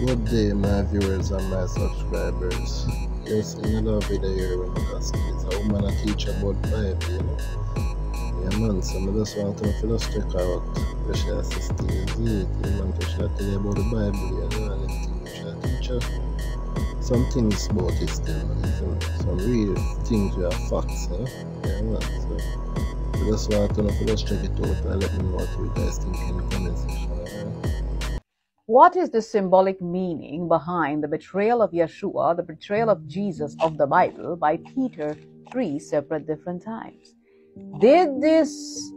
Good day, my viewers and my subscribers. Yes, in another video here when I ask it's a woman a teach about Bible, you know. Yeah man, so I just want to just check out where she has to still it. You man to tell you about the Bible, you know, and it teach you some things about it still, man. Some real things that are facts, you know. Yeah man, so I just want to just check it out and let me know what you guys think in the comment section. What is the symbolic meaning behind the betrayal of Yahshua, the betrayal of Jesus of the Bible by Peter 3 separate different times? Did this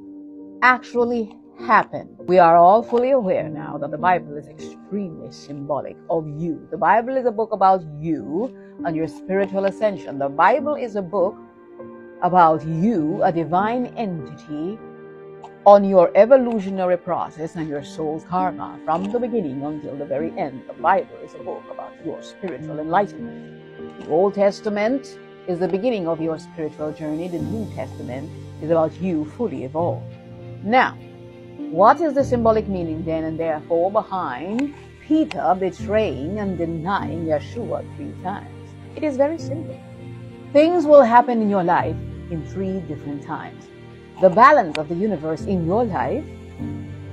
actually happen? We are all fully aware now that the Bible is extremely symbolic of you. The Bible is a book about you and your spiritual ascension. The Bible is a book about you, a divine entity, on your evolutionary process and your soul's karma from the beginning until the very end. The Bible is a book about your spiritual enlightenment. The Old Testament is the beginning of your spiritual journey. The New Testament is about you fully evolved. Now, what is the symbolic meaning then and therefore behind Peter betraying and denying Yahshua 3 times? It is very simple. Things will happen in your life in 3 different times. The balance of the universe in your life,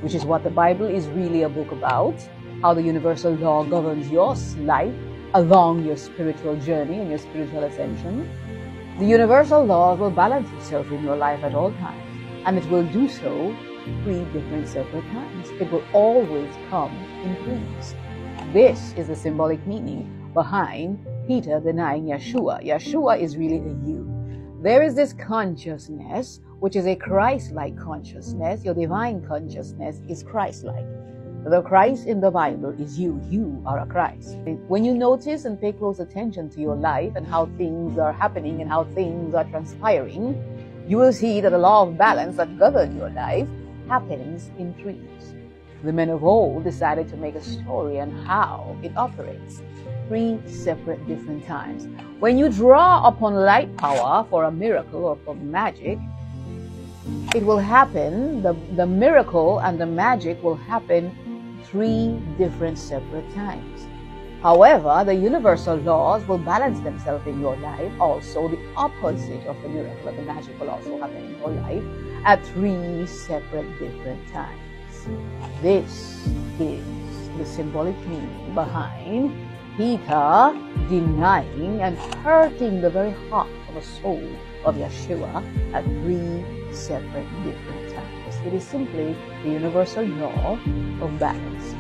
which is what the Bible is really a book about, how the universal law governs your life along your spiritual journey and your spiritual ascension. The universal law will balance itself in your life at all times, and it will do so 3 different separate times. It will always come in 3s. This is the symbolic meaning behind Peter denying Yahshua. Yahshua is really a you. There is this consciousness, which is a Christ-like consciousness. Your divine consciousness is Christ-like. The Christ in the Bible is you. You are a Christ. When you notice and pay close attention to your life and how things are happening and how things are transpiring, you will see that the law of balance that governs your life happens in 3s. The men of old decided to make a story on how it operates. 3 separate different times. When you draw upon light power for a miracle or for magic, it will happen, the miracle and the magic will happen 3 different separate times. However, the universal laws will balance themselves in your life. Also, the opposite of the miracle and the magic will also happen in your life at 3 separate different times. This is the symbolic meaning behind Peter denying and hurting the very heart of the soul of Yahshua at 3 separate different times. It is simply the universal law of balance.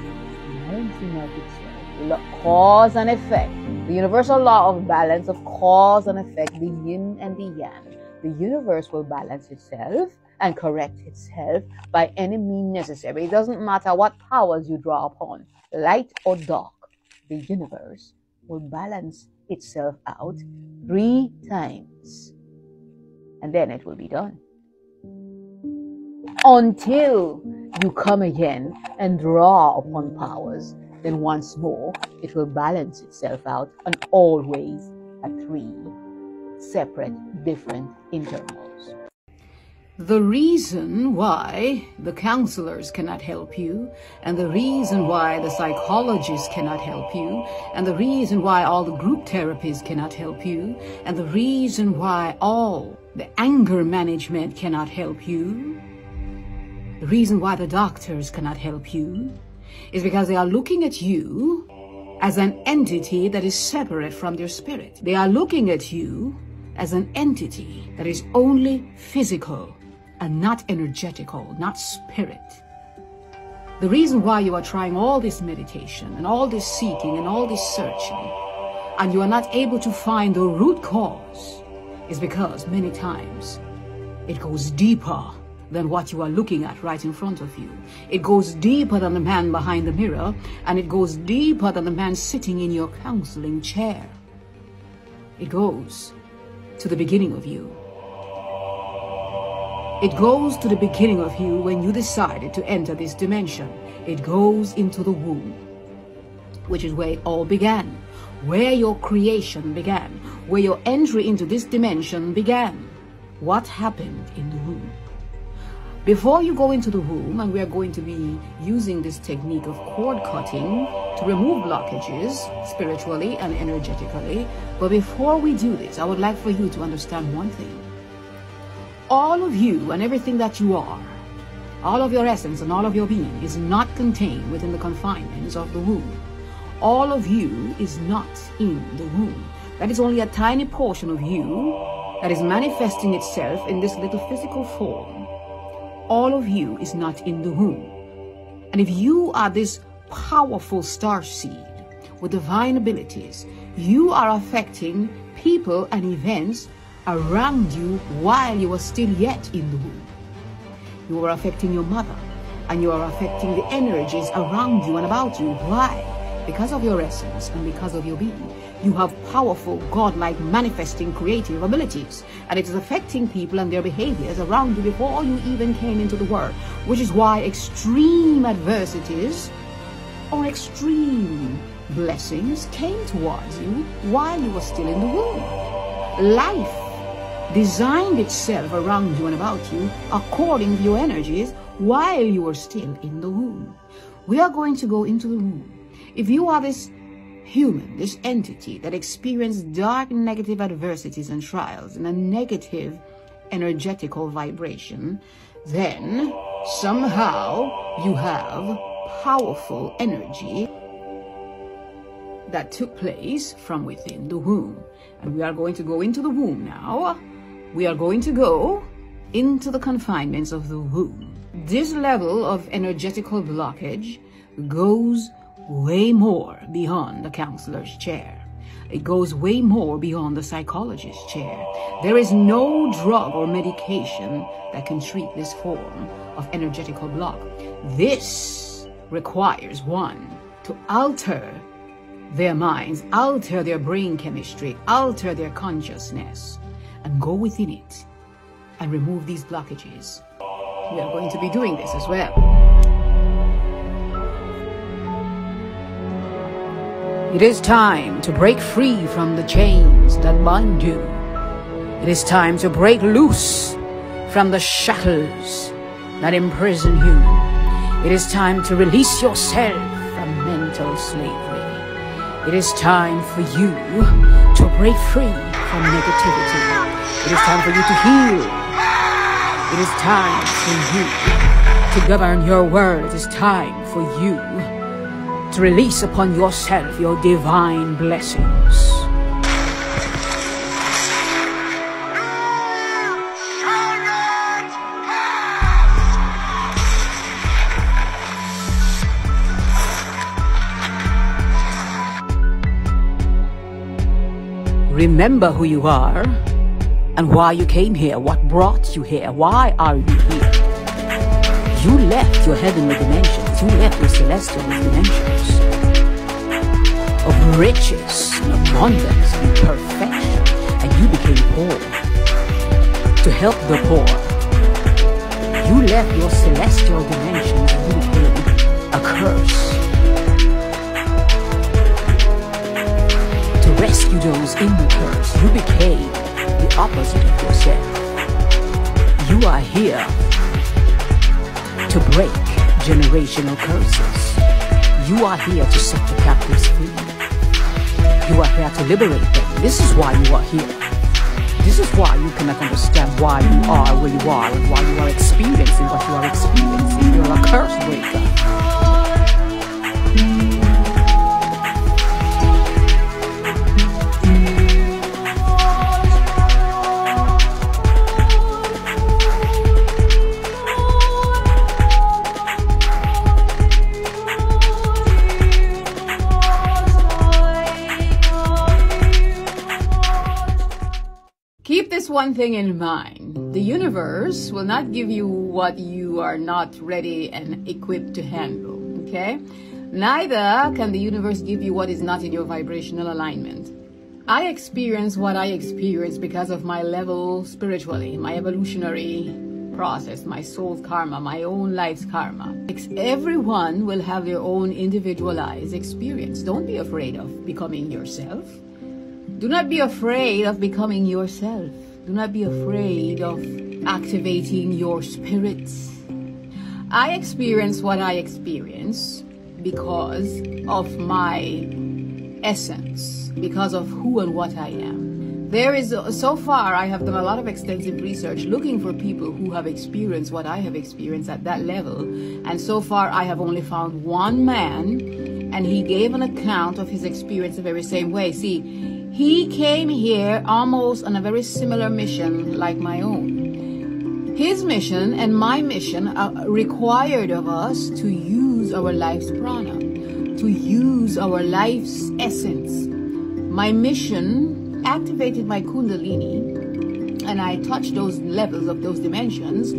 Cause and effect. The universal law of balance of cause and effect, the yin and the yang. The universe will balance itself and correct itself by any means necessary. It doesn't matter what powers you draw upon, light or dark. The universe will balance itself out 3 times. And then it will be done. Until you come again and draw upon powers, then once more it will balance itself out and always at 3 separate different intervals. The reason why the counselors cannot help you, and the reason why the psychologists cannot help you, and the reason why all the group therapies cannot help you, and the reason why all the anger management cannot help you, the reason why the doctors cannot help you, is because they are looking at you as an entity that is separate from their spirit. They are looking at you as an entity that is only physical and not energetical, not spirit. The reason why you are trying all this meditation and all this seeking and all this searching, and you are not able to find the root cause, is because many times it goes deeper than what you are looking at right in front of you. It goes deeper than the man behind the mirror, and it goes deeper than the man sitting in your counseling chair. It goes to the beginning of you. It goes to the beginning of you when you decided to enter this dimension. It goes into the womb, which is where it all began, where your creation began, where your entry into this dimension began. What happened in the womb? Before you go into the womb, and we are going to be using this technique of cord cutting to remove blockages spiritually and energetically. But before we do this, I would like for you to understand one thing. All of you and everything that you are, all of your essence and all of your being is not contained within the confinements of the womb. All of you is not in the womb. That is only a tiny portion of you that is manifesting itself in this little physical form. All of you is not in the womb. And if you are this powerful star seed with divine abilities, you are affecting people and events around you while you are still yet in the womb. You are affecting your mother, and you are affecting the energies around you and about you. Why? Because of your essence and because of your being. You have powerful, godlike, manifesting, creative abilities. And it is affecting people and their behaviors around you before you even came into the world. Which is why extreme adversities or extreme blessings came towards you while you were still in the womb. Life designed itself around you and about you according to your energies while you were still in the womb. We are going to go into the womb. If you are this human, this entity that experienced dark negative adversities and trials in a negative energetical vibration, then somehow you have powerful energy that took place from within the womb. And we are going to go into the womb now. We are going to go into the confinements of the womb. This level of energetical blockage goes way more beyond the counselor's chair. It goes way more beyond the psychologist's chair. There is no drug or medication that can treat this form of energetical block. This requires one to alter their minds, alter their brain chemistry, alter their consciousness, and go within it and remove these blockages. We are going to be doing this as well. It is time to break free from the chains that bind you. It is time to break loose from the shackles that imprison you. It is time to release yourself from mental slavery. It is time for you to break free from negativity. It is time for you to heal. It is time for you to govern your world. It is time for you to release upon yourself your divine blessings. Remember who you are and why you came here, what brought you here, why are you here? You left your heavenly dimensions, you left your celestial dimensions of riches and abundance and perfection, and you became poor to help the poor. You left your celestial dimensions and you became a curse to rescue those in the curse. You became the opposite of yourself. You are here to break generational curses. You are here to set the captives free. You are here to liberate them. This is why you are here. This is why you cannot understand why you are where you are and why you are experiencing what you are experiencing. You are a curse breaker. Keep this one thing in mind. The universe will not give you what you are not ready and equipped to handle, okay? Neither can the universe give you what is not in your vibrational alignment. I experience what I experience because of my level spiritually, my evolutionary process, my soul's karma, my own life's karma. Everyone will have their own individualized experience. Don't be afraid of becoming yourself. Do not be afraid of becoming yourself. Do not be afraid of activating your spirits. I experience what I experience because of my essence, because of who and what I am. So far, I have done a lot of extensive research looking for people who have experienced what I have experienced at that level. And so far, I have only found one man, and he gave an account of his experience the very same way. See, he came here almost on a very similar mission like my own. His mission and my mission required of us to use our life's prana, to use our life's essence. My mission activated my kundalini, and I touched those levels of those dimensions.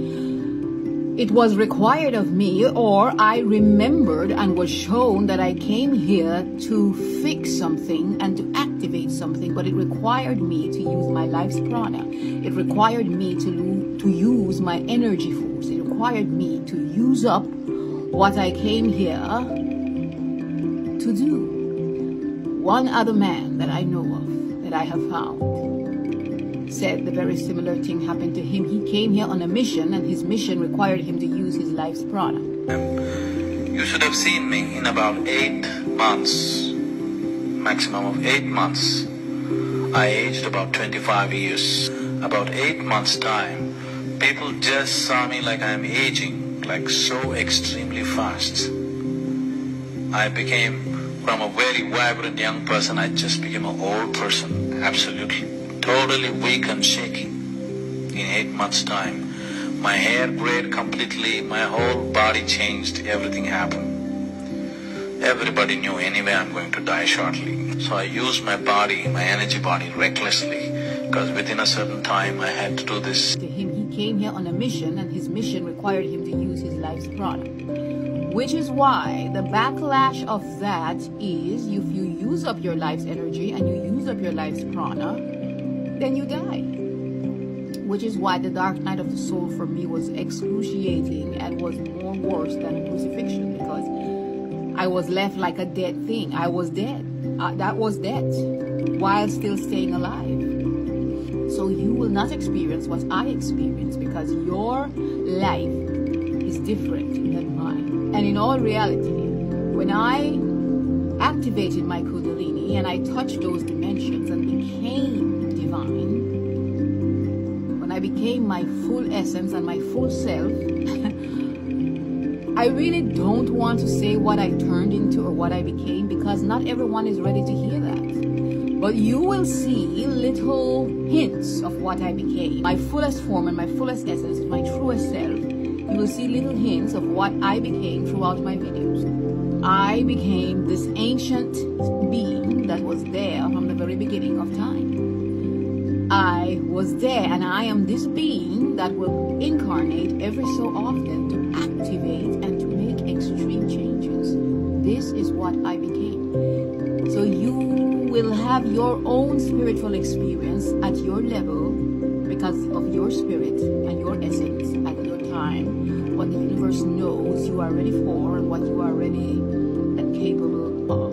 It was required of me, or I remembered and was shown that I came here to fix something and to activate something, but it required me to use my life's prana. It required me to use my energy force. It required me to use up what I came here to do. One other man that I know of, that I have found, said the very similar thing happened to him. He came here on a mission, and his mission required him to use his life's prana. You should have seen me in about 8 months, maximum of 8 months. I aged about 25 years. About 8 months' time, people just saw me like I'm aging, like so extremely fast. I became, from a very vibrant young person, I just became an old person, absolutely. Totally weak and shaky in 8 months' time. My hair grayed completely, my whole body changed, everything happened. Everybody knew anyway I'm going to die shortly. So I used my body, my energy body recklessly, because within a certain time I had to do this. To him, he came here on a mission, and his mission required him to use his life's prana. Which is why the backlash of that is, if you use up your life's energy and you use up your life's prana, then you die. Which is why the dark night of the soul for me was excruciating and was more worse than crucifixion, because I was left like a dead thing. I was dead. That was death, while still staying alive. So you will not experience what I experienced, because your life is different than mine. And in all reality, when I activated my kundalini and I touched those dimensions and became divine, when I became my full essence and my full self, I really don't want to say what I turned into or what I became, because not everyone is ready to hear that. But you will see little hints of what I became. My fullest form and my fullest essence, my truest self. You will see little hints of what I became throughout my videos. I became this ancient being that was there from the very beginning of time. I was there, and I am this being that will incarnate every so often to activate and to make extreme changes. This is what I became. So you will have your own spiritual experience at your level, because of your spirit and your essence at your time, what the universe knows you are ready for and what you are ready and capable of.